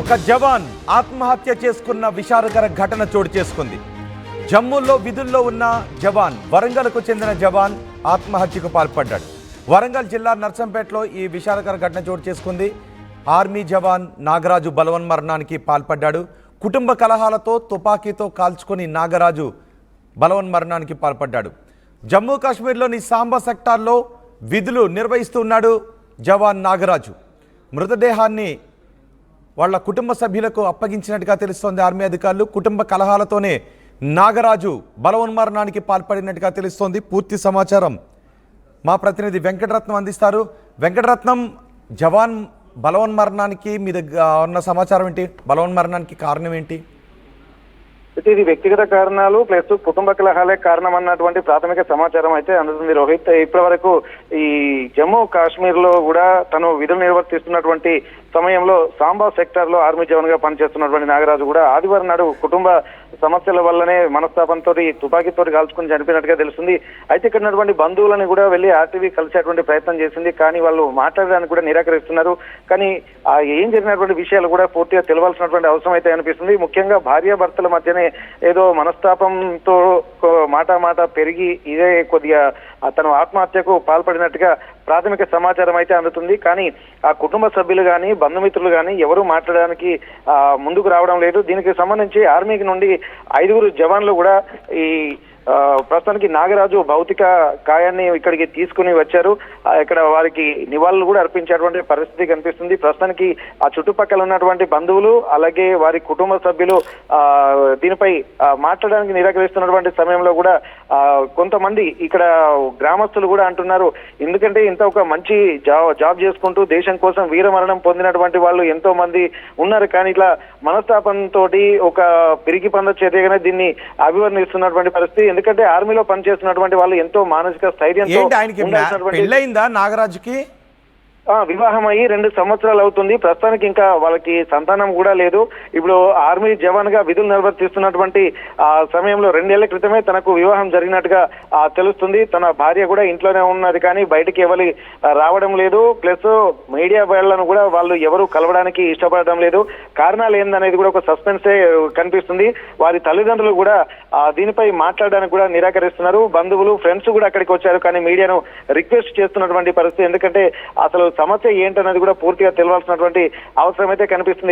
ఒక జవాన్ ఆత్మహత్య చేసుకున్న విషాదకర ఘటన చోటు చేసుకుంది. జమ్మూలో విధుల్లో ఉన్న జవాన్, వరంగల్కు చెందిన జవాన్ ఆత్మహత్యకు పాల్పడ్డాడు. వరంగల్ జిల్లా నర్సంపేటలో ఈ విషాదకర ఘటన చోటు చేసుకుంది. ఆర్మీ జవాన్ నాగరాజు బలవన్మరణానికి పాల్పడ్డాడు. కుటుంబ కలహాలతో తుపాకీతో కాల్చుకొని నాగరాజు బలవన్మరణానికి పాల్పడ్డాడు. జమ్మూ కాశ్మీర్లోని సాంబా సెక్టార్లో విధులు నిర్వహిస్తున్నాడు జవాన్ నాగరాజు. మృతదేహాన్ని వాళ్ళ కుటుంబ సభ్యులకు అప్పగించినట్టుగా తెలుస్తోంది ఆర్మీ అధికారులు. కుటుంబ కలహాలతోనే నాగరాజు బలవన్మరణానికి పాల్పడినట్టుగా తెలుస్తోంది. పూర్తి సమాచారం మా ప్రతినిధి వెంకటరత్నం అందిస్తారు. వెంకటరత్నం, జవాన్ బలవన్మరణానికి మీ దగ్గర ఉన్న సమాచారం ఏంటి? బలవన్మరణానికి కారణం ఏంటి? ఇది వ్యక్తిగత కారణాలు ప్లస్ కుటుంబ కలహాలే కారణం అన్నటువంటి ప్రాథమిక సమాచారం అయితే అందుతుంది రోహిత్. ఇప్పటి వరకు ఈ జమ్మూ కాశ్మీర్ లో కూడా తను విధులు నిర్వర్తిస్తున్నటువంటి సమయంలో సాంబా సెక్టార్ లో ఆర్మీ జవాన్ గా పనిచేస్తున్నటువంటి నాగరాజు కూడా ఆదివారం నాడు కుటుంబ సమస్యల వల్లనే మనస్తాపంతో తుపాకీతో కాల్చుకుని చనిపోయినట్టుగా తెలుస్తుంది. అయితే ఇక్కడ ఉన్నటువంటి బంధువులను కూడా వెళ్లి ఆర్టీవీ కలిసేటువంటి ప్రయత్నం చేసింది, కానీ వాళ్ళు మాట్లాడడానికి కూడా నిరాకరిస్తున్నారు. కానీ ఏం జరిగినటువంటి విషయాలు కూడా పూర్తిగా తెలవాల్సినటువంటి అవసరం అయితే అనిపిస్తుంది. ముఖ్యంగా భార్యాభర్తల మధ్యనే ఏదో మనస్తాపంతో మాట పెరిగి ఇదే కొద్దిగా తను ఆత్మహత్యకు పాల్పడినట్టుగా ప్రాథమిక సమాచారం అయితే అందుతుంది. కానీ ఆ కుటుంబ సభ్యులు కానీ బంధుమిత్రులు కానీ ఎవరు మాట్లాడడానికి ముందుకు రావడం లేదు. దీనికి సంబంధించి ఆర్మీకి నుండి 5 జవాన్లు కూడా ఈ ప్రస్తుతానికి నాగరాజు భౌతిక కాయాన్ని ఇక్కడికి తీసుకుని వచ్చారు. ఇక్కడ వారికి నివాళులు కూడా అర్పించేటువంటి పరిస్థితి కనిపిస్తుంది. ప్రస్తుతానికి ఆ చుట్టుపక్కల ఉన్నటువంటి బంధువులు అలాగే వారి కుటుంబ సభ్యులు దీనిపై మాట్లాడడానికి నిరాకరిస్తున్నటువంటి సమయంలో కూడా కొంతమంది ఇక్కడ గ్రామస్తులు కూడా అంటున్నారు, ఎందుకంటే ఇంత ఒక మంచి జాబ్ చేసుకుంటూ దేశం కోసం వీరమరణం పొందినటువంటి వాళ్ళు ఎంతో మంది ఉన్నారు, కానీ ఇట్లా మనస్తాపంతో ఒక పిరికి పంద చర్యగానే దీన్ని అభివర్ణిస్తున్నటువంటి పరిస్థితి. ఎందుకంటే ఆర్మీలో పనిచేస్తున్నటువంటి వాళ్ళు ఎంతో మానసిక స్థైర్యంతో పెళ్ళైందా నాగరాజుకి? వివాహం అయ్యి 2 సంవత్సరాలు అవుతుంది. ప్రస్తుతానికి ఇంకా వాళ్ళకి సంతానం కూడా లేదు. ఇప్పుడు ఆర్మీ జవాన్ గా విధులు నిర్వర్తిస్తున్నటువంటి సమయంలో 2 ఏళ్ల క్రితమే తనకు వివాహం జరిగినట్టుగా తెలుస్తుంది. తన భార్య కూడా ఇంట్లోనే ఉన్నది, కానీ బయటికి ఎవరి రావడం లేదు. ప్లస్ మీడియా వాళ్ళను కూడా వాళ్ళు ఎవరు కలవడానికి ఇష్టపడడం లేదు. కారణాలు ఏందనేది కూడా ఒక సస్పెన్సే కనిపిస్తుంది. వారి తల్లిదండ్రులు కూడా దీనిపై మాట్లాడడానికి కూడా నిరాకరిస్తున్నారు. బంధువులు, ఫ్రెండ్స్ కూడా అక్కడికి వచ్చారు, కానీ మీడియాను రిక్వెస్ట్ చేస్తున్నటువంటి పరిస్థితి. ఎందుకంటే అసలు సమస్య ఏంటనేది కూడా పూర్తిగా తెలవాల్సినటువంటి అవసరం అయితే కనిపిస్తుంది.